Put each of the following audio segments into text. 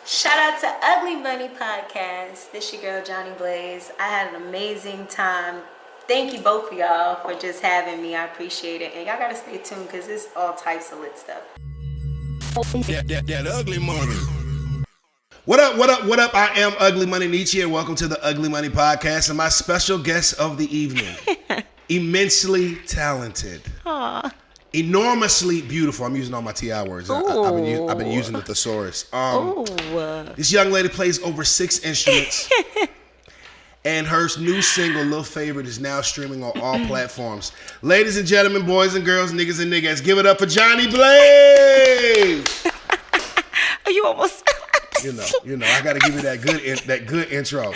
Shout out to Ugly Money Podcast. This your girl, Jhonni Blaze. I had an amazing time. Thank you both of y'all for just having me. I appreciate it. And y'all gotta stay tuned because it's all types of lit stuff. That ugly money. What up? I am Ugly Money Nietzsche, and welcome to the Ugly Money Podcast. And my special guest of the evening, immensely talented, enormously beautiful. I'm using all my TI words. I've been using the thesaurus. This young lady plays over 6 instruments, and her new single, Little Favorite, is now streaming on all platforms. Ladies and gentlemen, boys and girls, niggas and niggas, give it up for Jhonni Blaze. You almost. You know, I gotta give you that good intro.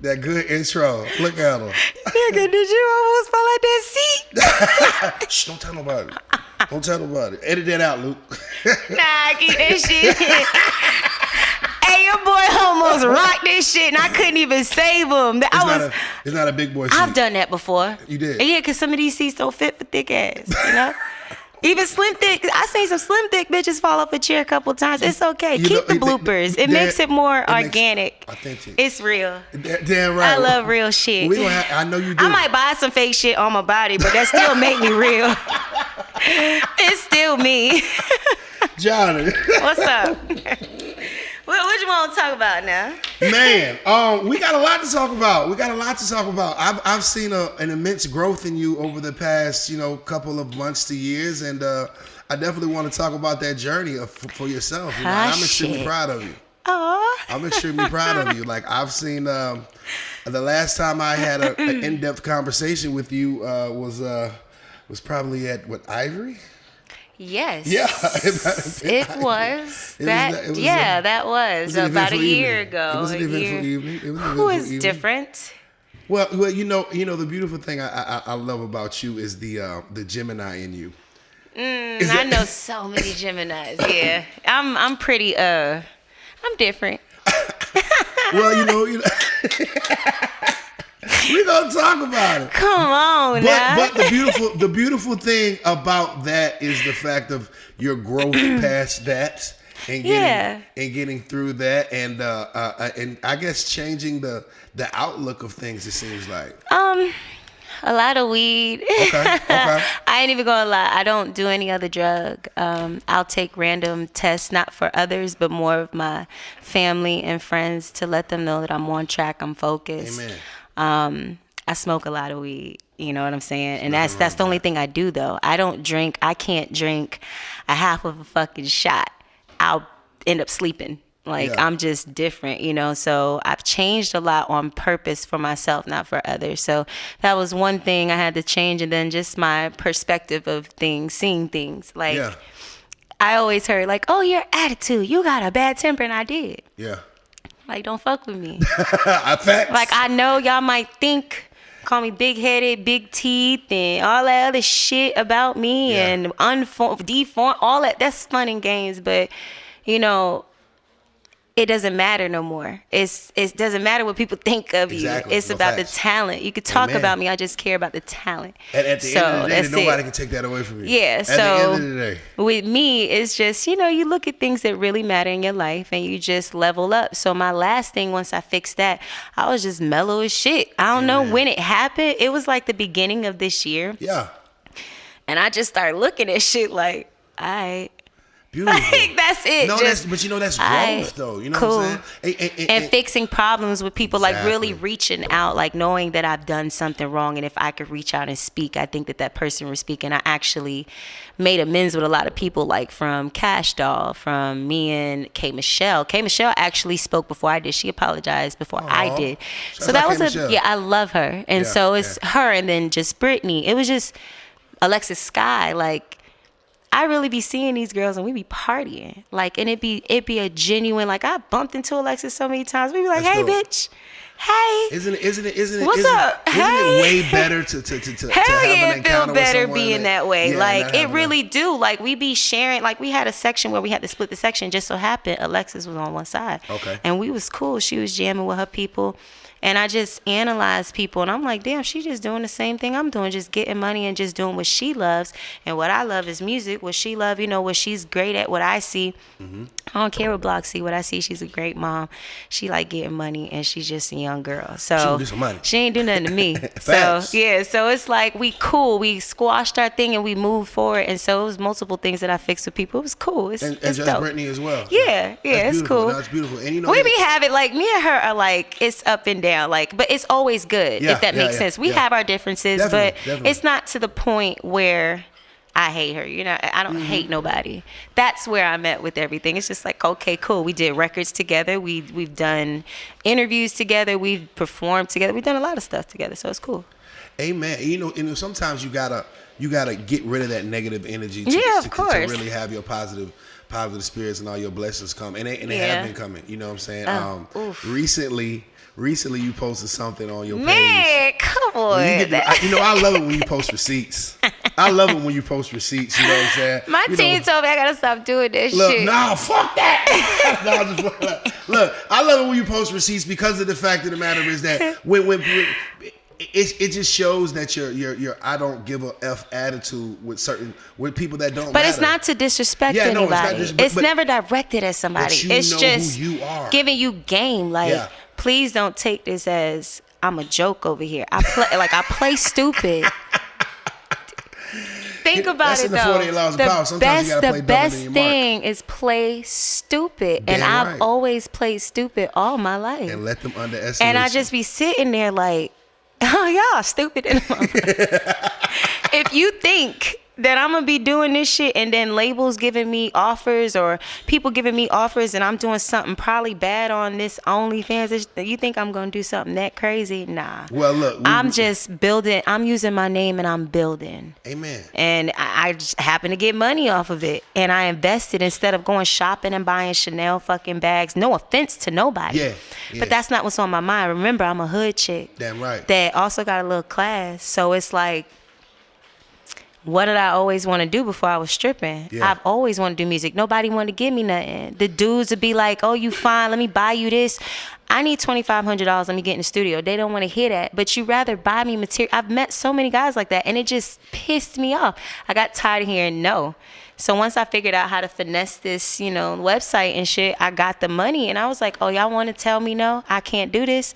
That good intro. Look at her. Nigga, did you almost fall out that seat? Shh, don't tell nobody. Don't tell nobody. Edit that out, Luke. Nah, keep that shit. Hey, your boy almost rocked this shit, and I couldn't even save him. It's not a big boy seat. I've done that before. You did? Yeah, because some of these seats don't fit for thick ass, you know? Even slim thick. I seen some slim thick bitches fall off a chair a couple times. It's okay. Keep the bloopers. It makes it more organic. Authentic. It's real. Damn right. I love real shit. I know you do. I might buy some fake shit on my body, but that still make me real. It's still me. Jhonni. What's up? What you want to talk about now? Man, we got a lot to talk about. I've seen an immense growth in you over the past, couple of months to years, and I definitely want to talk about that journey for yourself. I'm extremely proud of you. Aww. I'm extremely proud of you. Like, I've seen the last time I had an in-depth conversation with you was probably at Ivory. Yes. Yeah. It was. That was about a year ago. It was an eventful evening. Who is different? Well, the beautiful thing I love about you is the Gemini in you. I know so many Geminis. Yeah. I'm pretty I'm different. Well, we're gonna talk about it. Come on, but the beautiful thing about that is the fact of your growth past that and getting through that and I guess changing the outlook of things. It seems like a lot of weed. Okay. I ain't even gonna lie. I don't do any other drug. I'll take random tests, not for others, but more of my family and friends to let them know that I'm on track. I'm focused. Amen. I smoke a lot of weed, you know what I'm saying? And that's the only thing I do though. I don't drink. I can't drink a half of a fucking shot. I'll end up sleeping. I'm just different, so I've changed a lot on purpose for myself, not for others. So that was one thing I had to change. And then just my perspective of things, seeing things I always heard oh, your attitude, you got a bad temper. And I did. Yeah. Don't fuck with me. Facts. I know y'all might call me big-headed, big teeth, and all that other shit about me, and deformed, all that. That's fun and games, but, it doesn't matter no more. It doesn't matter what people think of you. It's about the talent. You could talk about me. I just care about the talent. And at the end of the day, nobody can take that away from you. Yeah. At the end of the day. With me, it's just, you look at things that really matter in your life and you just level up. So my last thing, once I fixed that, I was just mellow as shit. I don't know when it happened. It was the beginning of this year. Yeah. And I just started looking at shit all right. Beautiful. That's it. No, that's growth though. You know cool. what I'm saying? And fixing problems with people, really reaching out, knowing that I've done something wrong, and if I could reach out and speak, I think that person was speaking. I actually made amends with a lot of people, from Kash Doll, from me and K Michelle. K Michelle actually spoke before I did. She apologized before I did. So that was I love her. And so it's her, and then just Brittany. It was just Alexis Skyy, I really be seeing these girls and we be partying. And it be a genuine, I bumped into Alexis so many times. We be like, hey, bitch. Hey. Isn't it What's up? Isn't it way better to Hell have yeah, an it feel encounter better with being that way. It really a... do. We be sharing, we had a section where we had to split the section. Just so happened Alexis was on one side. Okay. And we was cool. She was jamming with her people. And I just analyze people, and I'm like, damn, she just doing the same thing I'm doing, just getting money and just doing what she loves. And what I love is music. What she love, what she's great at, what I see. I don't care what blogs see. What I see, she's a great mom. She like getting money, and she's just a young girl. So do some money. she ain't do nothing to me. So yeah, so it's like we cool. We squashed our thing and we moved forward. And so it was multiple things that I fixed with people. It was cool. It's just dope. Brittany as well. Yeah, it's cool. That's beautiful. And we be having like me and her are like it's up and down, like, but it's always good if that makes sense. We have our differences, definitely. It's not to the point where I hate her. I don't hate nobody. That's where I'm at with everything. It's just like, okay, cool. We did records together. We've done interviews together. We've performed together. We've done a lot of stuff together. So it's cool. Amen. Sometimes you gotta get rid of that negative energy to really have your positive spirits and all your blessings come. And they have been coming. You know what I'm saying? Recently you posted something on your page. Man, come on. I love it when you post receipts. I love it when you post receipts. You know what I'm saying? My team told me I gotta stop doing this shit. Nah, fuck that. Look, I love it when you post receipts because of the fact of the matter is that when it just shows that your I don't give a F attitude with people that don't matter. But it's not to disrespect anybody. It's never directed at somebody. It's just who you are. Giving you game. Like, please don't take this as I'm a joke over here. I play stupid. Think about it though. The best thing is play stupid, and I've always played stupid all my life. And let them underestimate. And I just be sitting there like, oh, y'all stupid. If you think that I'm going to be doing this shit and then labels giving me offers or people giving me offers and I'm doing something probably bad on this OnlyFans, you think I'm going to do something that crazy? Nah. Well, look. I'm just building. I'm using my name and I'm building. Amen. And I just happen to get money off of it. And I invested instead of going shopping and buying Chanel fucking bags. No offense to nobody. Yeah. But that's not what's on my mind. Remember, I'm a hood chick. Damn right. That also got a little class. So it's like, what did I always want to do before I was stripping? Yeah. I've always wanted to do music. Nobody wanted to give me nothing. The dudes would be like, oh, you fine. Let me buy you this. I need $2,500. Let me get in the studio. They don't want to hear that. But you rather buy me material. I've met so many guys like that, and it just pissed me off. I got tired of hearing no. So once I figured out how to finesse this, website and shit, I got the money. And I was like, oh, y'all want to tell me no? I can't do this.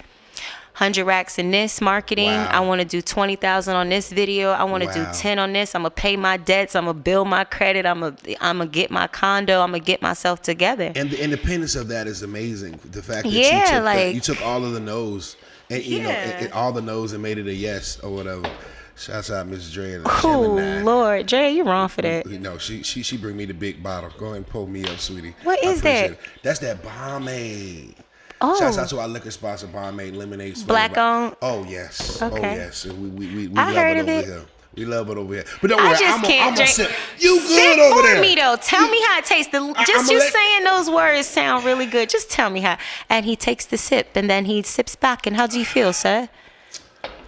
100 racks in this marketing. Wow. I want to do 20,000 on this video. I want to do 10 on this. I'm gonna pay my debts. I'm gonna build my credit. I'm gonna get my condo. I'm gonna get myself together. And the independence of that is amazing. The fact that you took all of the no's and all the no's and made it a yes or whatever. Shouts out Miss Dre. Cool, Lord. Dre, you wrong for that. No, she bring me the big bottle. Go ahead and pull me up, sweetie. What is that? That's that Pomade. Oh. Shouts out to our liquor sponsor, Pomade Lemonade. Black owned? Oh, yes. Okay. Oh, yes. We I love heard it of over it. here. We love it over here. But don't worry, I'm gonna sip. You good sip over there. For me, though. Tell me how it tastes. Saying those words sound really good. Just tell me how. And he takes the sip, and then he sips back. And how do you feel, sir?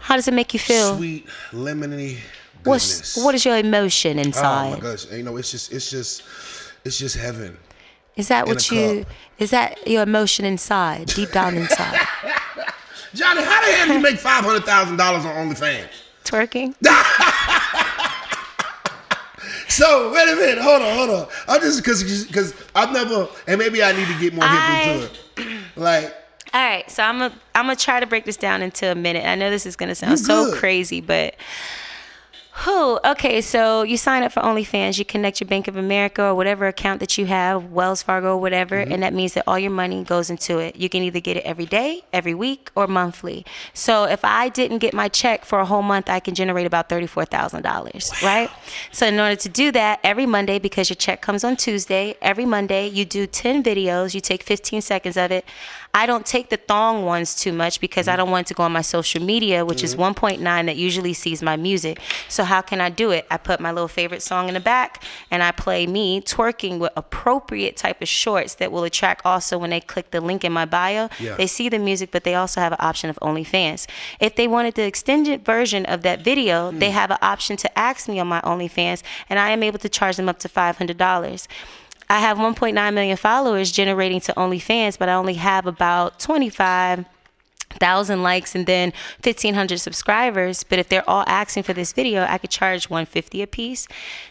How does it make you feel? Sweet, lemony goodness. What is your emotion inside? Oh, my gosh. It's just heaven. Is that is that your emotion inside, deep down inside? Johnny, how the hell do you make $500,000 on OnlyFans? Twerking. So wait a minute, hold on. I'm just because I've never, and maybe I need to get more hip into it. Like, all right, so I'm gonna try to break this down into a minute. I know this is gonna sound so crazy, but. Okay, so you sign up for OnlyFans, you connect your Bank of America or whatever account that you have, Wells Fargo or whatever, and that means that all your money goes into it. You can either get it every day, every week, or monthly. So if I didn't get my check for a whole month, I can generate about $34,000, right? So in order to do that, every Monday, because your check comes on Tuesday, every Monday you do 10 videos, you take 15 seconds of it. I don't take the thong ones too much because I don't want it to go on my social media, which is 1.9 that usually sees my music. So how can I do it? I put my little favorite song in the back and I play me twerking with appropriate type of shorts that will attract also when they click the link in my bio. Yeah. They see the music, but they also have an option of OnlyFans. If they wanted the extended version of that video, they have an option to ask me on my OnlyFans, and I am able to charge them up to $500. I have 1.9 million followers generating to OnlyFans, but I only have about 25 1,000 likes and then 1,500 subscribers, but if they're all asking for this video, I could charge $150 a piece,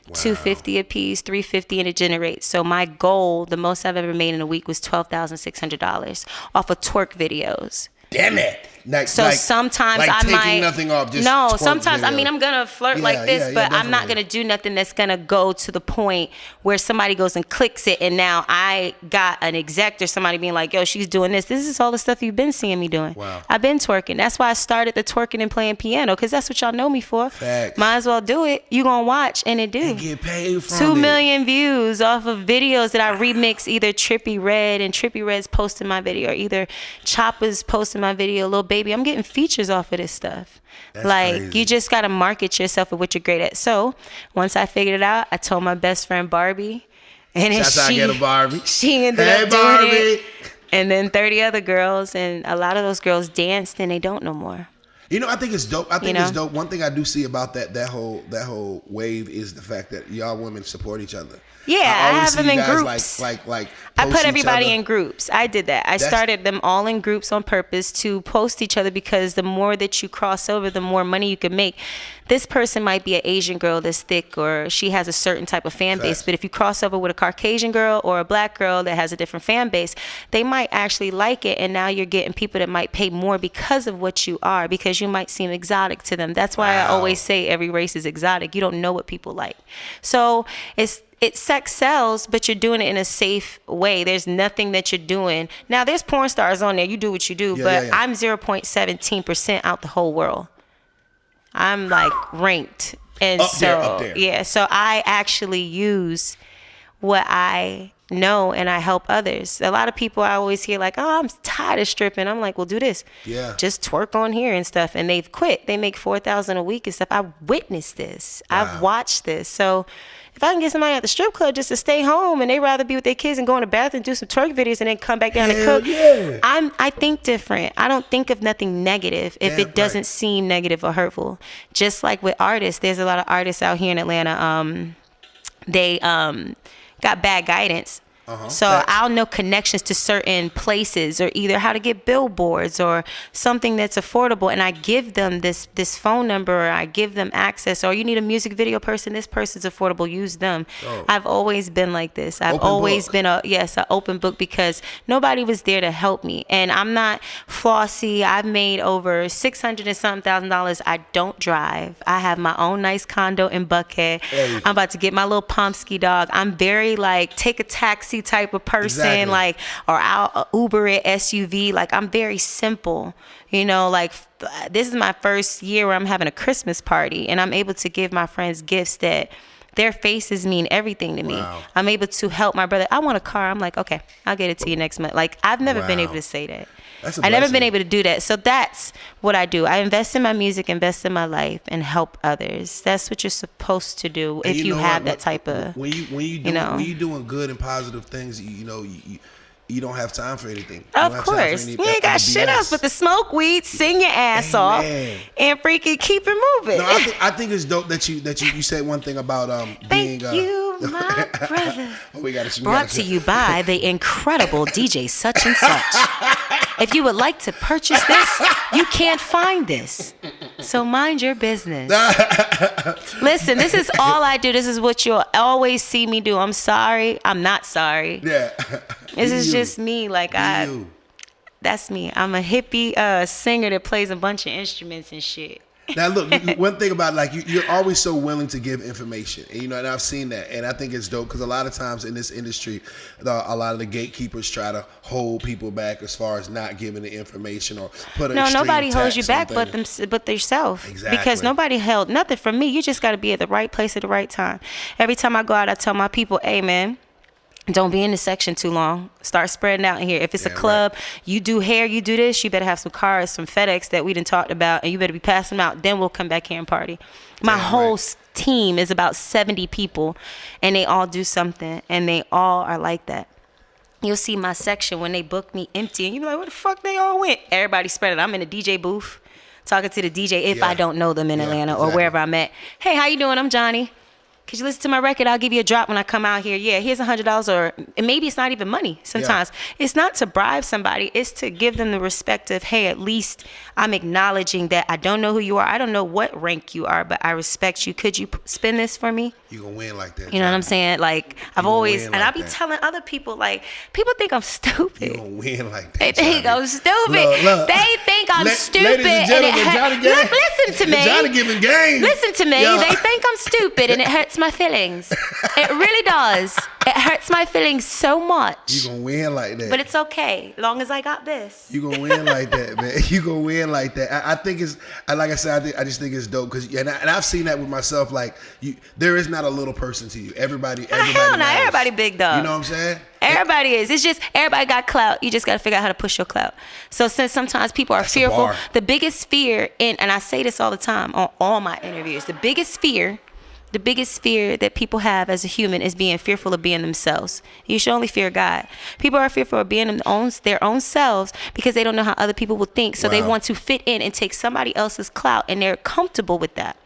$250 a piece, $350, and it generates. So my goal, the most I've ever made in a week, was $12,600 off of twerk videos. Damn it. Sometimes like I taking might nothing off. Just sometimes video. I mean I'm gonna flirt like this, but I'm not gonna do nothing that's gonna go to the point where somebody goes and clicks it, and now I got an exec or somebody being like, "Yo, she's doing this. This is all the stuff you've been seeing me doing." Wow. I've been twerking. That's why I started the twerking and playing piano, because that's what y'all know me for. Facts. Might as well do it. You gonna watch and it do. And get paid from 2 million views off of videos that I remix. Either Trippie Redd, and Trippie Redd's posting my video, or either Chopper's posting my video. Lil Baby, I'm getting featured off of this stuff. That's like crazy. You just gotta market yourself with what you're great at. So once I figured it out, I told my best friend Barbie, and then I get a Barbie. she ended up Barbie. doing it, and then 30 other girls, and a lot of those girls danced and they don't no more. You know, I think it's dope. It's dope. One thing I do see about that whole wave is the fact that y'all women support each other. Yeah, I have them in groups. Like I put everybody in in groups. I did that. I started them all in groups on purpose to post each other, because the more that you cross over, the more money you can make. This person might be an Asian girl that's thick, or she has a certain type of fan base. But if you cross over with a Caucasian girl or a black girl that has a different fan base, they might actually like it. And now you're getting people that might pay more because of what you are, because you might seem exotic to them. That's why I always say every race is exotic. You don't know what people like. So sex sells, but you're doing it in a safe way. There's nothing that you're doing. Now, there's porn stars on there. You do what you do, but I'm 0.17% out the whole world. I'm like ranked. And up there. Yeah, so I actually use what I know and I help others. A lot of people I always hear like, "Oh, I'm tired of stripping." I'm like, "Well, do this. Yeah. Just twerk on here and stuff." And they've quit. They make $4,000 a week and stuff. I witnessed this. Wow. I've watched this. So if I can get somebody at the strip club just to stay home and they rather be with their kids and go in the bathroom and do some twerk videos and then come back down and cook, I think different. I don't think of nothing negative if it doesn't seem negative or hurtful. Just like with artists, there's a lot of artists out here in Atlanta. They got bad guidance. So I'll know connections to certain places, or either how to get billboards or something that's affordable, and I give them this phone number, or I give them access, or you need a music video person, this person's affordable, use them. I've always been like this. I've always been an open book, because nobody was there to help me. And I'm not flossy. I've made over $600 and something thousand. I don't drive. I have my own nice condo in Buckhead. I'm about to get my little Pomsky dog. I'm very like take a taxi type of person, like, or I'll Uber it, SUV. Like, I'm very simple, like this is my first year where I'm having a Christmas party and I'm able to give my friends gifts that their faces mean everything to me. I'm able to help my brother. I want a car. I'm like, okay, I'll get it to you next month. Like, I've never been able to say that. I've never been able to do that. So that's what I do. I invest in my music, invest in my life, and help others. That's what you're supposed to do if you have that type of. When you doing good and positive things, you don't have time for anything. Of course, you ain't got shit else but to smoke weed, sing your ass off, and freaking keep it moving. No, I think it's dope that you said one thing about being. Thank you, my brother. Brought to you by the incredible DJ such and such. If you would like to purchase this, you can't find this. So mind your business. Listen, this is all I do. This is what you'll always see me do. I'm sorry. I'm not sorry. Yeah. This is just me. Like, that's me. I'm a hippie singer that plays a bunch of instruments and shit. Now, look, one thing about, like, you're always so willing to give information. And, and I've seen that. And I think it's dope because a lot of times in this industry, a lot of the gatekeepers try to hold people back as far as not giving the information or put an extreme nobody holds you back but yourself. Exactly. Because nobody held nothing from me. You just got to be at the right place at the right time. Every time I go out, I tell my people, hey, man, don't be in the section too long. Start spreading out in here. If it's a club, you do hair, you do this, you better have some cars, some FedEx that we done talked about, and you better be passing them out. Then we'll come back here and party. My whole team is about 70 people, and they all do something, and they all are like that. You'll see my section when they book me empty, and you'll be like, where the fuck they all went? Everybody spread it. I'm in the DJ booth talking to the DJ if I don't know them in Atlanta or wherever I'm at. Hey, how you doing? I'm Johnny. could you listen to my record? I'll give you a drop when I come out here. Yeah, here's $100, or maybe it's not even money. Sometimes it's not to bribe somebody. It's to give them the respect of, hey, at least I'm acknowledging that I don't know who you are. I don't know what rank you are, but I respect you. Could you spin this for me? You gonna win like that. You know what I'm saying? Like, I've always, and I be that. telling other people, like, people think I'm stupid. You gonna win like that. They think I'm stupid. Look. They think I'm stupid. Ladies and gentlemen, Look, listen to me. Johnny giving game. Listen to me. Yo. They think I'm stupid, and it hurts my feelings. It really does. It hurts my feelings so much. You gonna win like that. But it's okay, long as I got this. You gonna win like that, man. You gonna win like that. I think it's, like I said, I just think it's dope because, and I've seen that with myself. Like, there is not a little person to you. Everybody Hell no, matters. everybody big dog. You know what I'm saying? Everybody is. It's just everybody got clout. You just got to figure out how to push your clout. So since sometimes people are fearful, the biggest fear and I say this all the time on all my interviews, the biggest fear that people have as a human is being fearful of being themselves. You should only fear God. People are fearful of being their own selves because they don't know how other people will think. So they want to fit in and take somebody else's clout, and they're comfortable with that.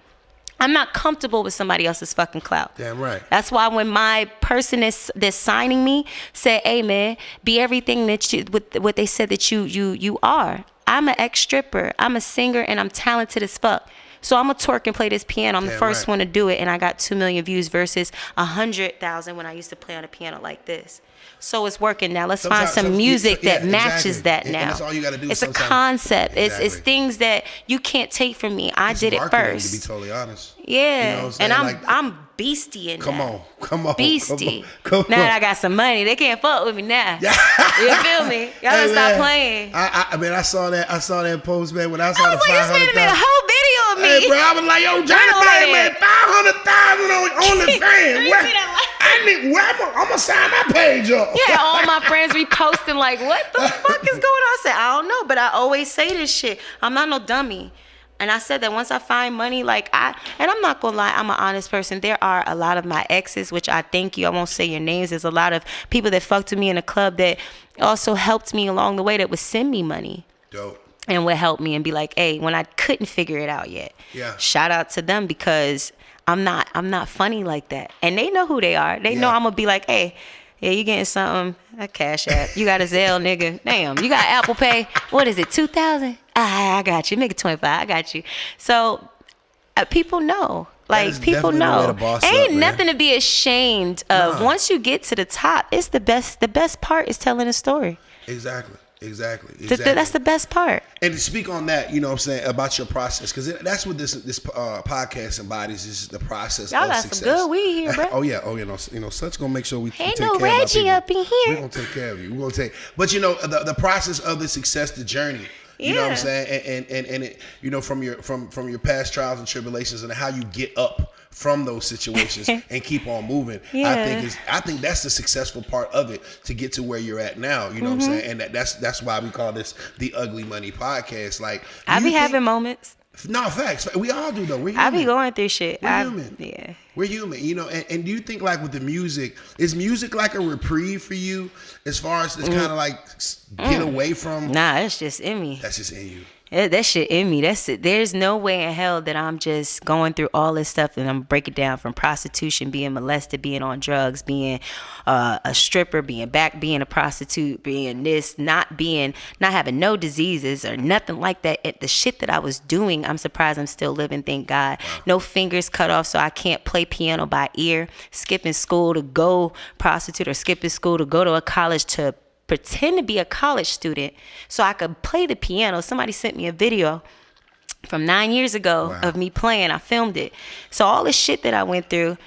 I'm not comfortable with somebody else's fucking clout. Damn right. That's why when my person that's signing me said, "Hey man, be everything that you what they said that you are." I'm an ex-stripper. I'm a singer, and I'm talented as fuck. So I'm gonna twerk and play this piano. I'm the first one to do it, and I got 2 million views versus 100,000 when I used to play on a piano like this. So it's working now. Let's find some music that matches that now. And that's all you gotta do. It's a concept. It's things that you can't take from me. I did it first. To be totally honest. Yeah, You know what I'm and I'm beastie in Come that. on. Beastie. Come on. Now that I got some money, they can't fuck with me now. You feel me? Y'all gotta stop playing. I mean, I saw that post, man. When I saw I was the like, you should have made a whole video of me. Hey, bro, I was like, yo, Johnny Blaze, man, 500,000 on OnlyFans. I'm gonna sign my page up. Yeah, all my friends reposting like, what the fuck is going on? I said, I don't know, but I always say this shit. I'm not no dummy. And I said that once I find money, and I'm not gonna lie, I'm an honest person. There are a lot of my exes, which I thank you. I won't say your names. There's a lot of people that fucked with me in the club that also helped me along the way, that would send me money. Dope. And would help me and be like, hey, when I couldn't figure it out yet. Yeah. Shout out to them, because I'm not funny like that. And they know who they are. They know I'm gonna be like, hey, yeah, you getting something? A Cash App. You got a Zelle, nigga. Damn, you got Apple Pay. What is it, 2,000? I got you. Make it 25. I got you. So people know. Like, people know. Ain't nothing to be ashamed of. Once you get to the top, it's the best. The best part is telling a story. Exactly. That's the best part. And to speak on that, you know what I'm saying, about your process, because that's what this podcast embodies, is the process Y'all of got success. some good weed here, bro. Oh yeah, no, Such gonna make sure we Ain't take no care Reggie of our up in people. here. We're gonna take care of you. We're gonna take, but you know, the process of the success, the journey. You know what I'm saying, and it, you know, from your past trials and tribulations, and how you get up from those situations and keep on moving. I think that's the successful part of it, to get to where you're at now. You know what I'm saying, and that's why we call this the Ugly Money Podcast. Like, I be having moments. No, facts. We all do, though. We're human. I be going through shit. We're human. Yeah. We're human, you know. And do you think, like, with the music, is music like a reprieve for you, as far as it's kind of like get away from? Nah, it's just in me. That's just in you. That shit in me. That's it. There's no way in hell that I'm just going through all this stuff and I'm breaking down from prostitution, being molested, being on drugs, being a stripper, being a prostitute, being this, not having no diseases or nothing like that. The shit that I was doing, I'm surprised I'm still living, thank God. No fingers cut off, so I can't play piano by ear. Skipping school to go prostitute, or skipping school to go to a college to pretend to be a college student so I could play the piano. Somebody sent me a video from 9 years ago of me playing. I filmed it. So all the shit that I went through,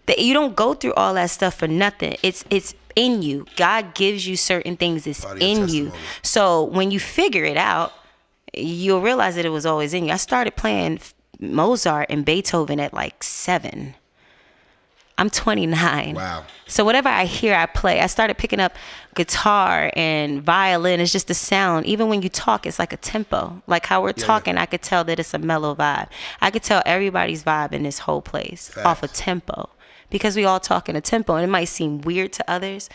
that you don't go through all that stuff for nothing. It's in you. God gives you certain things that's in you. So when you figure it out, you'll realize that it was always in you. I started playing Mozart and Beethoven at like 7. I'm 29. Wow. So whatever I hear, I play. I started picking up guitar and violin. It's just the sound. Even when you talk, it's like a tempo. Like how we're talking, I could tell that it's a mellow vibe. I could tell everybody's vibe in this whole place off a tempo, because we all talk in a tempo. And it might seem weird to others,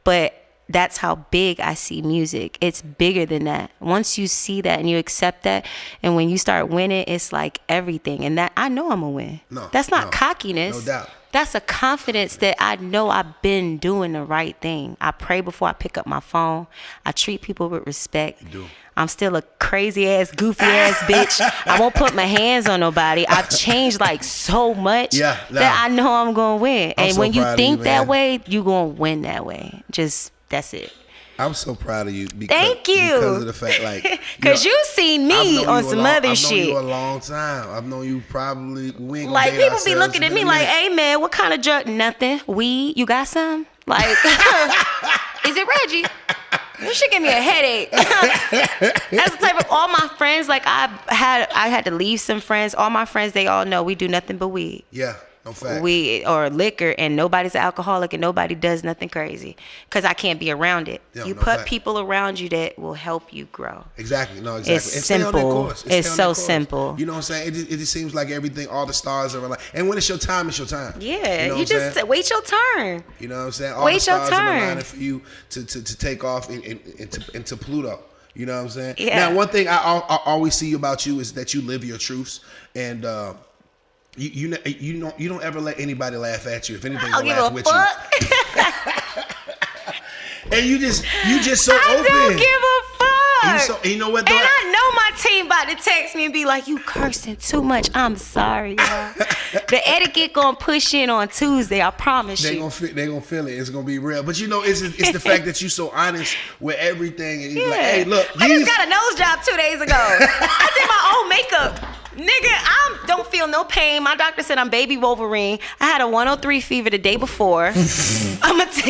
but that's how big I see music. It's bigger than that. Once you see that and you accept that, and when you start winning, it's like everything. And that, I know I'm gonna win. That's not cockiness. No doubt. that's a confidence that I know I've been doing the right thing. I pray before I pick up my phone. I treat people with respect. You do. I'm still a crazy ass, goofy ass bitch. I won't put my hands on nobody. I've changed like so much that I know I'm gonna win. And when you think that way, you gonna win that way. Just that's it. I'm so proud of you. Thank you. Because of the fact, like, because you seen me on some other shit. I've known you a long time. I've known you probably. We ain't like people be looking at me like, "Hey man, what kind of drug? Nothing. Weed? You got some? Like, is it Reggie? You should give me a headache." That's the type of all my friends. Like I had to leave some friends. All my friends, they all know we do nothing but weed. Yeah. No fact. Weed or liquor, and nobody's an alcoholic, and nobody does nothing crazy because I can't be around it. Yeah, you no put fact. people around you that will help you grow. Exactly. No, exactly. It's And stay on that simple. course. It's stay on so that course. simple. You know what I'm saying? It just seems like everything, all the stars are like, and when it's your time, it's your time. Yeah, You know you just wait your turn. You know what I'm saying? All Wait the stars your are turn. aligning for you to take off into Pluto. You know what I'm saying? Yeah. Now, one thing I always see about you is that you live your truths, and you don't ever let anybody laugh at you. If anything, I'll they'll give laugh a with fuck. you. And you just so I open. don't give a fuck. You know what? Though? And I know my team about to text me and be like, "You cursing too much." I'm sorry, y'all. The etiquette gonna push in on Tuesday. I promise They you. gonna feel it. It's gonna be real. But you know, it's the fact that you so honest with everything, and you're like, "Hey, look, I just got a nose job 2 days ago. I did my own makeup. Nigga, I don't feel no pain. My doctor said I'm baby Wolverine. I had a 103 fever the day before. I'm gonna tell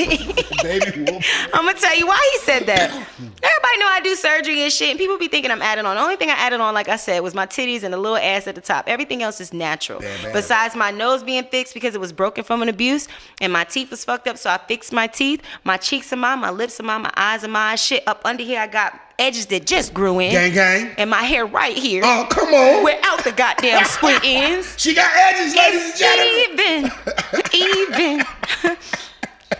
you why he said that. Everybody know I do surgery and shit, and people be thinking I'm adding on. The only thing I added on, like I said, was my titties and a little ass at the top. Everything else is natural. Bam. Besides my nose being fixed because it was broken from an abuse, and my teeth was fucked up, so I fixed my teeth. My cheeks are mine, my lips are mine, my eyes are mine. Shit, up under here I got edges that just grew in. Gang. And my hair right here. Oh, come on. Without the goddamn split ends. She got edges, ladies and gentlemen. Even.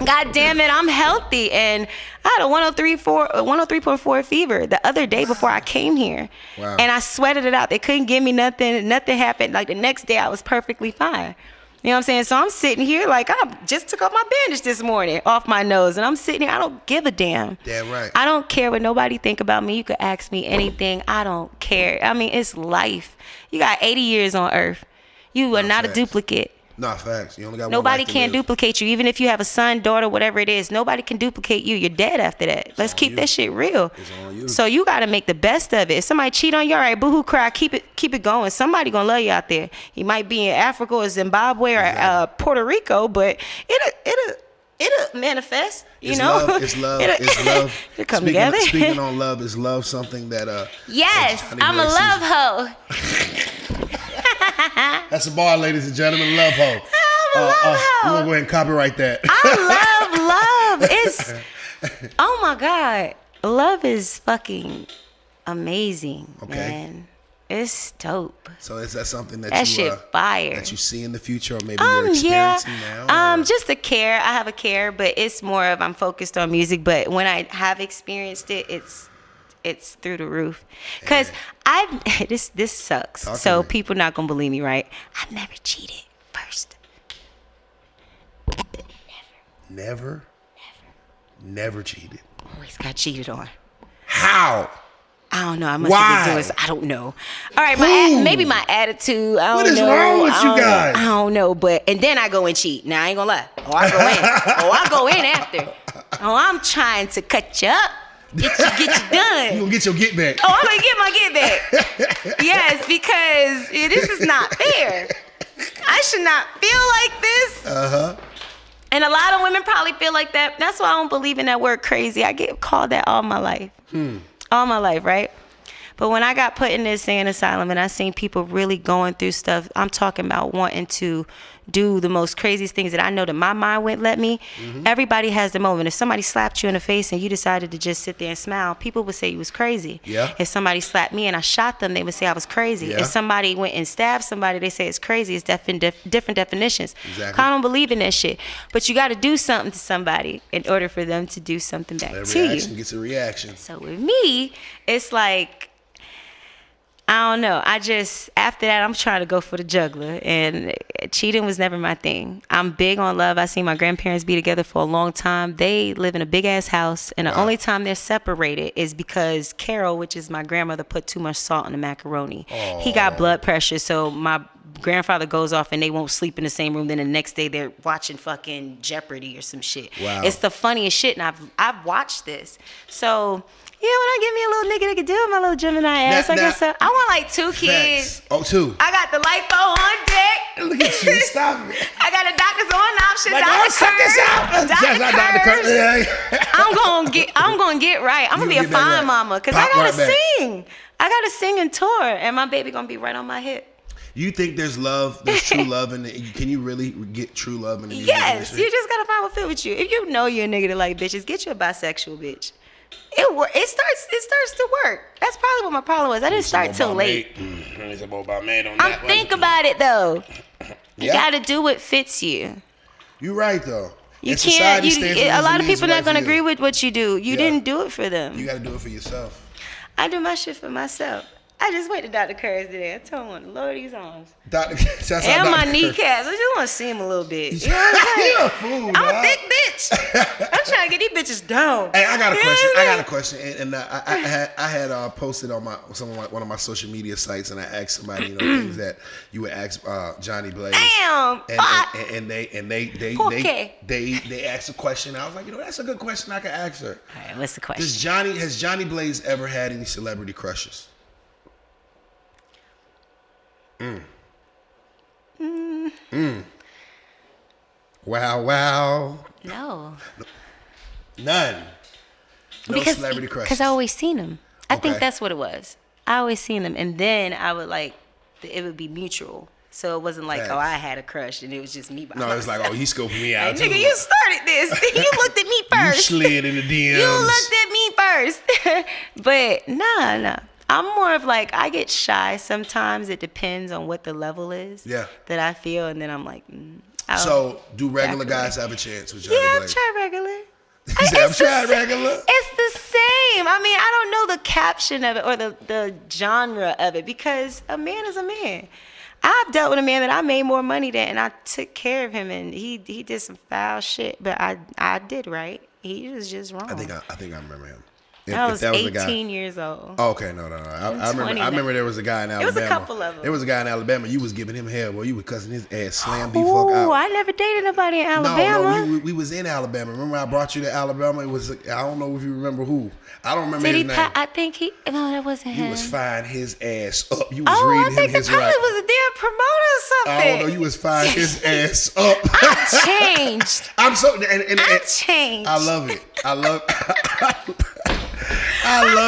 God damn it, I'm healthy. And I had a 103.4 fever the other day before I came here. Wow. And I sweated it out. They couldn't give me nothing. Nothing happened. Like the next day I was perfectly fine. You know what I'm saying? So I'm sitting here like I just took off my bandage this morning off my nose. And I'm sitting here. I don't give a damn. Damn right. I don't care what nobody think about me. You could ask me anything. I don't care. I mean, it's life. You got 80 years on earth. You are not a duplicate. Nah, facts. You only got Nobody one life to can live. duplicate you. Even if you have a son, daughter, whatever it is, nobody can duplicate you. You're dead after that. Let's keep that shit real. It's on you. So you got to make the best of it. If somebody cheat on you, all right, boohoo, cry, keep it going. Somebody gonna love you out there. You might be in Africa or Zimbabwe or Puerto Rico, but it'll manifest. You know, It's love. It's love. It'll come together. Speaking on love, is love something that Yes, Jhonni I'm a Blaze love sees? hoe. That's a bar, ladies and gentlemen. Love hoe. I'm a love hoe. We're gonna go ahead and copyright that. I love love. It's oh my God. Love is fucking amazing, man. It's dope. So is that something that That you shit fire. that you see in the future, or maybe you're experiencing now? Just a care. I have a care, but it's more of I'm focused on music. But when I have experienced it, it's through the roof. Cause this sucks. Talk to So me. people not gonna believe me, right? I've never cheated first. Never cheated. Always got cheated on. How? I don't know. I must have been doing. I don't know. All right, maybe my attitude. I don't What is know. wrong with you guys? I don't know, and then I go and cheat. Now I ain't gonna lie. I go in. I go in after. I'm trying to cut you up. Get you done. You gonna get your get back? I'm gonna get my get back. Yes, because this is not fair. I should not feel like this. And a lot of women probably feel like that. That's why I don't believe in that word crazy. I get called that all my life. All my life, right? But when I got put in this insane asylum and I seen people really going through stuff, I'm talking about wanting to do the most craziest things that I know that my mind wouldn't let me. Everybody has the moment. If somebody slapped you in the face and you decided to just sit there and smile, people would say you was crazy. Yeah. If somebody slapped me and I shot them, they would say I was crazy. Yeah. If somebody went and stabbed somebody, they say it's crazy. It's different definitions. Exactly. I don't believe in that shit. But you got to do something to somebody in order for them to do something back That to you. reaction gets a reaction. So with me, it's like I don't know. After that, I'm trying to go for the juggler. And cheating was never my thing. I'm big on love. I seen my grandparents be together for a long time. They live in a big ass house. And the only time they're separated is because Carol, which is my grandmother, put too much salt in the macaroni. Oh. He got blood pressure. So my grandfather goes off and they won't sleep in the same room. Then the next day they're watching fucking Jeopardy or some shit. Wow. It's the funniest shit. And I've watched this. So... yeah, when I give me a little nigga that can do it, my little Gemini ass, I guess so. I want like 2 kids. Oh, 2. I got the lipo on deck. Look at you, stop it. I got a doctor's on option. Like, Dr. Curse. I'm gonna get right. I'm gonna be a fine mama because I gotta sing. I gotta sing and tour, and my baby gonna be right on my hip. You think there's love, there's true love in it? Can you really get true love in the music industry? Yes, you just gotta find what fit with you. If you know you're a nigga that like bitches, get you a bisexual bitch. It starts to work. That's probably what my problem was. I didn't start till late. Think about it though. You gotta do what fits you. You're right though. You can't. A lot of people are not gonna agree with what you do. You didn't do it for them. You gotta do it for yourself. I do my shit for myself. I just went to Dr. Curse today. I told him I want to lower these arms. And my kneecaps. I just want to see him a little bit. You know what I'm saying? You're a fool, I'm a thick bitch. I'm trying to get these bitches down. Hey, I got a question. And I had posted on one of my social media sites, and I asked somebody, things that you would ask Jhonni Blaze. Damn. And they asked a question. I was like, that's a good question. I can ask her. All right, what's the question? Has Jhonni Blaze ever had any celebrity crushes? Wow. No. None. No celebrity crushes. Because I always seen them. I think that's what it was. I always seen them, and then I would it would be mutual. So it wasn't like, I had a crush, and it was just me by myself. No, it's like, he scoping me out. Like, nigga, you started this. You looked at me first. You slid in the DMs. You looked at me first. But nah. I'm more of like, I get shy sometimes. It depends on what the level is that I feel, and then I'm like, so do regular guys have a chance with Jhonni Blaze? Yeah, I've tried regular. I've tried regular. It's the same. I mean, I don't know the caption of it or the genre of it because a man is a man. I've dealt with a man that I made more money than, and I took care of him, and he did some foul shit, but I did right. He was just wrong. I think I remember him. I was 18 years old. Oh, okay, no. I remember there was a guy in Alabama. It was a couple of them. There was a guy in Alabama. You was giving him hell. Well, you was cussing his ass, slam the fuck out. Oh, I never dated nobody in Alabama. No, we was in Alabama. Remember I brought you to Alabama? It was, I don't know if you remember who. I don't remember his name. I think no, that wasn't him. You was firing his ass up. You was reading him his right. I think was a damn promoter or something. I don't know. You was firing his ass up. I changed. I changed. I love it. I love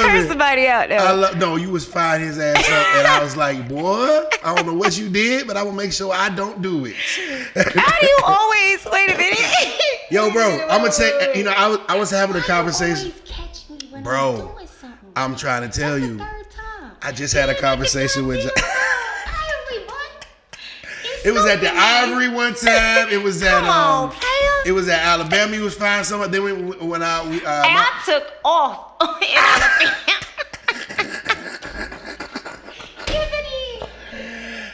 curse somebody out though. No, you was firing his ass up, and I was like, boy, I don't know what you did, but I will make sure I don't do it. How do you always? Wait a minute. Yo, bro, I'm gonna tell you. I was having a conversation. Bro, I'm trying to tell you. I just had a conversation with. It was at the Ivory one time. It was at it was at Alabama. He was finding something. Then I took off in Alabama.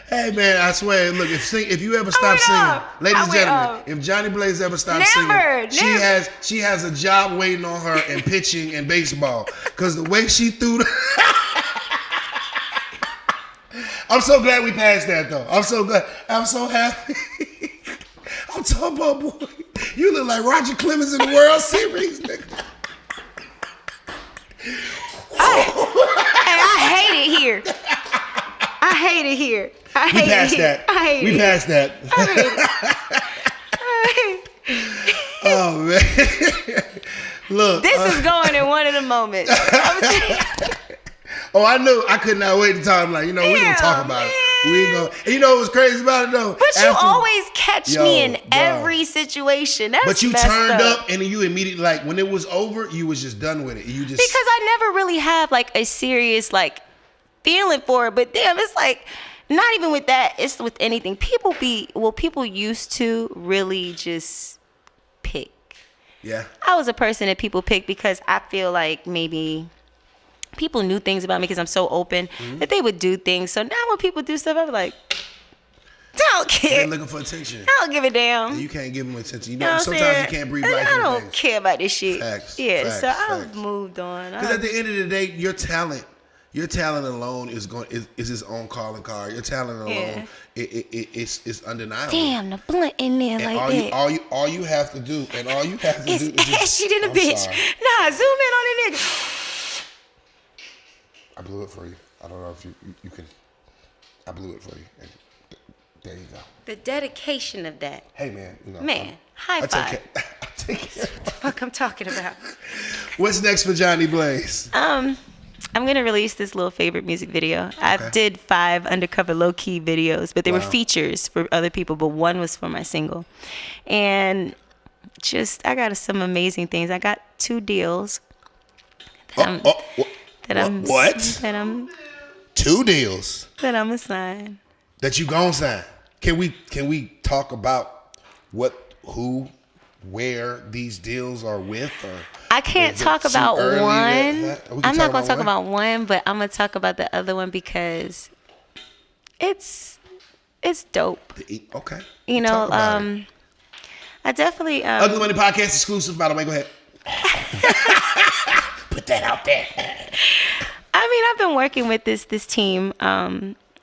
Hey man, I swear. Look, if you ever stop singing, ladies and gentlemen, if Jhonni Blaze ever stops singing, she has a job waiting on her in pitching and baseball. Cause the way she threw the. I'm so glad we passed that though. I'm so glad. I'm so happy. I'm talking about, boy. You look like Roger Clemens in the World Series, nigga. I hate it here. I hate it here. We passed that. Oh man. Look. This is going in one of the moments. Oh, I knew. I could not wait to talk. I'm like, we're going to talk about it. We ain't gonna. And you know what was crazy about it though? But you always catch me in every situation. That's but you messed turned up. up and you immediately, like, when it was over, you was just done with it. You just because I never really have like a serious like feeling for it. But damn, it's like not even with that. It's with anything. People used to really just pick. Yeah. I was a person that people pick because I feel like maybe people knew things about me because I'm so open that they would do things. So now when people do stuff, I'm like, don't care. They're looking for attention. I don't give a damn. And you can't give them attention. You You know know, what I'm sometimes saying? you can't breathe And life I into don't things. care about this shit. Facts, Yeah, facts, so I've facts. moved on. Because at the end of the day, your talent alone is its own calling card. Your talent alone, it's undeniable. Damn, the blunt in there And like that. all you have to do, do is just, Shit in the I'm bitch. sorry. Nah, zoom in on the nigga. I blew it for you. I don't know if you can. I blew it for you. And there you go. The dedication of that. Hey man, you know, Man, high I five. take care. What the fuck I'm talking about? What's next for Jhonni Blaze? I'm gonna release this little favorite music video. I did 5 undercover low key videos, but they were features for other people, but one was for my single. And just I got some amazing things. I got 2 deals. What? That I'm 2 deals that I'm gonna sign. that you gonna sign. Can we talk about who, where these deals are with? Or I can't is it talk too about early one. we can I'm not gonna talk one? about one, but I'm gonna talk about the other one because it's dope. Okay. You know, Talk about it. I definitely Ugly Money Podcast exclusive, by the way. Go ahead. Put that out there. I mean, I've been working with this team,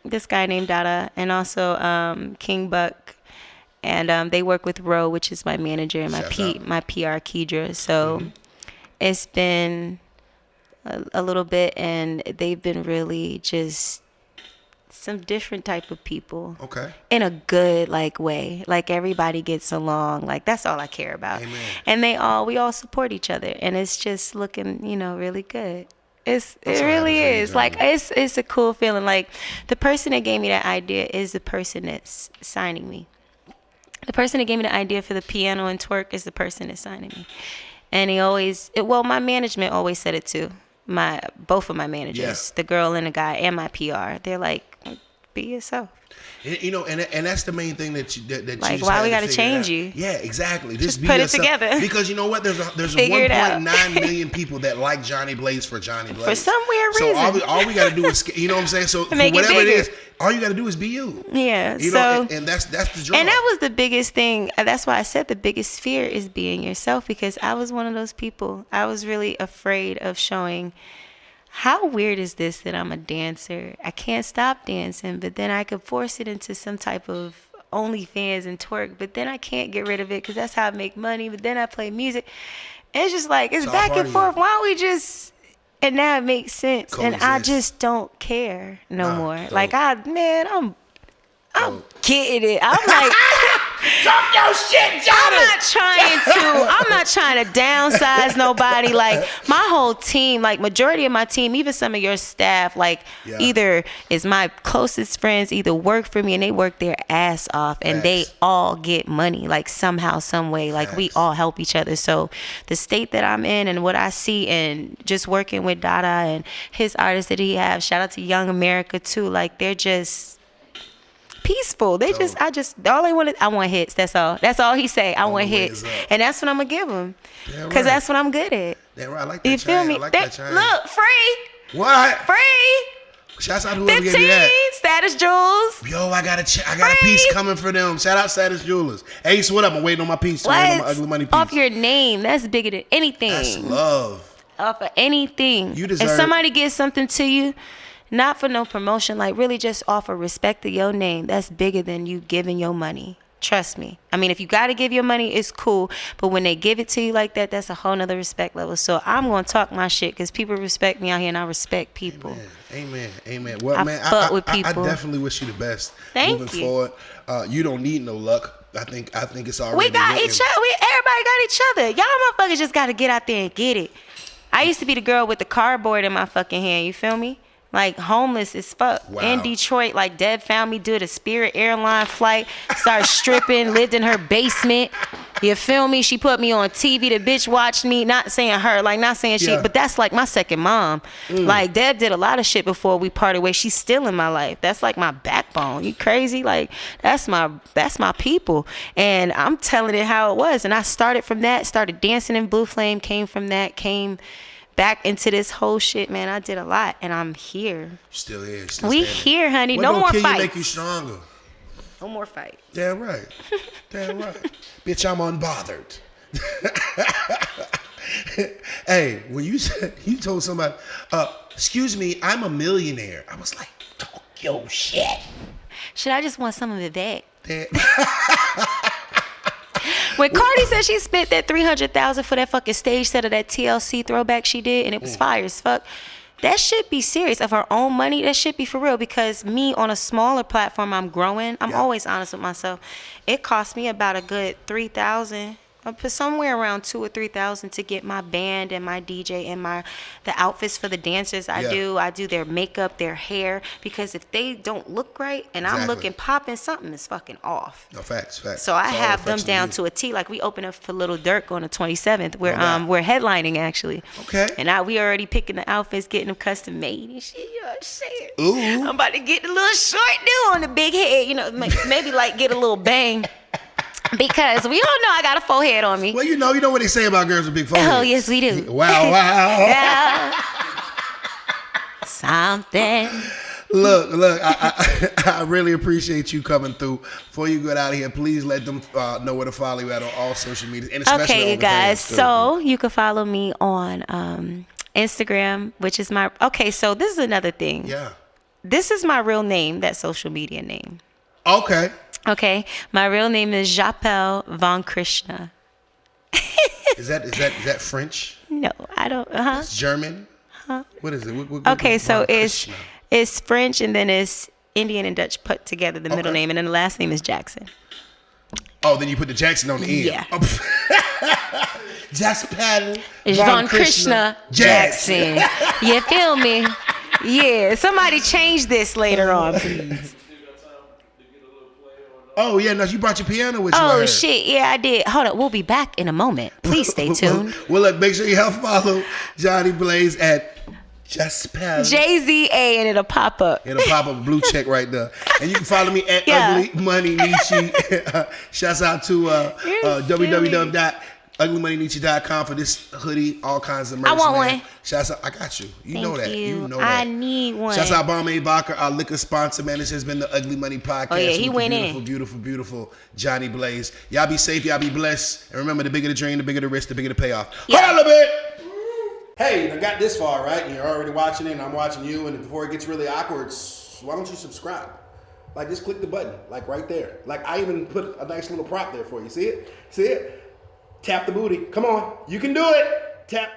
this guy named Dada, and also King Buck, and they work with Ro, which is my manager, and my PR Kedra. So it's been a little bit, and they've been really just some different type of people. Okay. In a good way. Like everybody gets along. Like that's all I care about. Amen. And we all support each other, and it's just looking, really good. It really is. Like it's a cool feeling. Like the person that gave me that idea is the person that's signing me. The person that gave me the idea for the piano and twerk is the person that's signing me. And my management always said it too. Both of my managers, the girl and the guy, and my PR, they're like, be yourself. And that's the main thing that you like, just why had we to got to figure change out. you? Yeah, exactly. Just be put it yourself. together. Because you know what? There's Figure it out. 1.9 million people that like Jhonni Blaze for Jhonni Blaze. For some weird reason. So all we got to do is, you know what I'm saying? So for Make it whatever it bigger. is, all you got to do is be you. Yeah. You know, and that's the draw. And that was the biggest thing. That's why I said the biggest fear is being yourself, because I was one of those people. I was really afraid of showing. How weird is this that I'm a dancer? I can't stop dancing, but then I could force it into some type of OnlyFans and twerk, but then I can't get rid of it because that's how I make money. But then I play music. And it's just like, it's back and forth. Why don't we just, and now it makes sense. Coexist. And I just don't care no more. Don't. Like, I'm getting it. I'm like, talk your shit, Jhonni. I'm not trying to downsize nobody. Like my whole team, like majority of my team, even some of your staff, like either is my closest friends, either work for me and they work their ass off, and they all get money, like somehow, some way. Like we all help each other. So the state that I'm in and what I see, and just working with Dada and his artists that he has, shout out to Young America too. Like they're just peaceful. I want hits. That's all he say. I want hits. And that's what I'm gonna give him. Because that's what I'm good at. Damn right. I like that. You feel me? That look, free. What? Free. Shouts out to whoever 15 gave me that. Status Jewels. Yo, I got a piece coming for them. Shout out Status Jewelers. Ace, what up? I'm waiting on my piece. I'm waiting on my Ugly Money piece. Off your name. That's bigger than anything. That's love. Off of anything. You deserve. If somebody gives something to you, not for no promotion, like really just offer respect to your name, that's bigger than you giving your money. Trust me. I mean, if you got to give your money, it's cool. But when they give it to you like that, that's a whole nother respect level. So I'm going to talk my shit because people respect me out here and I respect people. Amen. Well, I man, fuck with people. I definitely wish you the best Thank moving you. forward. You don't need no luck. I think it's already We got written. each other. Everybody got each other. Y'all motherfuckers just got to get out there and get it. I used to be the girl with the cardboard in my fucking hand. You feel me? Like homeless as fuck. Wow. In Detroit, like Deb found me, did a Spirit airline flight, started stripping, lived in her basement. You feel me? She put me on TV. The bitch watched me, not saying her, like not saying she, but that's like my second mom. Like Deb did a lot of shit before we parted ways. She's still in my life. That's like my backbone. You crazy? Like that's my people. And I'm telling it how it was. And I started from that, started dancing in Blue Flame, came from that, back into this whole shit, man. I did a lot, and I'm here. Still here. Still We standing. here, honey. What No more kill fights. You make you stronger. No more fights. Damn right. Damn right. Bitch, I'm unbothered. Hey, when you said you told somebody, excuse me, I'm a millionaire. I was like, talk your shit. Should I just want some of it back? That- When Cardi said she spent that $300,000 for that fucking stage set of that TLC throwback she did, and it was fire as fuck. That should be serious. Of her own money, that should be for real. Because me on a smaller platform, I'm growing. I'm always honest with myself. It cost me about a good $3,000. I put somewhere around $2,000 or $3,000 to get my band and my DJ and the outfits for the dancers. I do their makeup, their hair, because if they don't look right and I'm looking popping, something is fucking off. No, facts. So I have them down to a T. Like we open up for Little Dirk on the 27th. We're headlining actually. Okay. And we already picking the outfits, getting them custom made and shit. You know what I'm saying? Ooh. I'm about to get the little short dude on the big head. You know, maybe like get a little bang. Because we all know I got a forehead on me. Well, you know what they say about girls with big foreheads. Oh, yes, we do. Wow. Yeah. Something. Look, I really appreciate you coming through. Before you get out of here, please let them know where to follow you at on all social media. And especially Okay, on you the guys. fans, too. So you can follow me on Instagram, which is my... Okay, so this is another thing. Yeah. This is my real name, that social media name. Okay. Okay, my real name is Japelle Von Krishna. Is that French? No, I don't. It's German. What is it? Okay, so Krishna? it's French and then it's Indian and Dutch put together, the middle name, and then the last name is Jackson. Oh, then you put the Jackson on the end. Yeah. Jaspel Von Krishna Jackson. You feel me? Yeah. Somebody change this later on, please. Oh, yeah, no, you brought your piano with you. Oh, shit. Yeah, I did. Hold up. We'll be back in a moment. Please stay tuned. Well, look, make sure you help follow Jhonni Blaze at Jaspel. JZA, and it'll pop up. It'll pop up a blue check right there. And you can follow me at Ugly Money Nietzsche. Shouts out to www.uglymoneynietzsche.com for this hoodie, all kinds of merch. I want one. Shouts out, I got you. You Thank know that. you. know that. I need one. Shouts out Bombay Bacher, our liquor sponsor, man. This has been the Ugly Money Podcast. Oh, yeah, he with went the in. beautiful Jhonni Blaze. Y'all be safe, y'all be blessed. And remember, the bigger the dream, the bigger the risk, the bigger the payoff. Yeah. Hold on a little bit. Hey, I got this far, right? And you're already watching it, and I'm watching you. And before it gets really awkward, why don't you subscribe? Like, just click the button, like right there. Like, I even put a nice little prop there for you. See it? See it? Tap the booty. Come on. You can do it. Tap.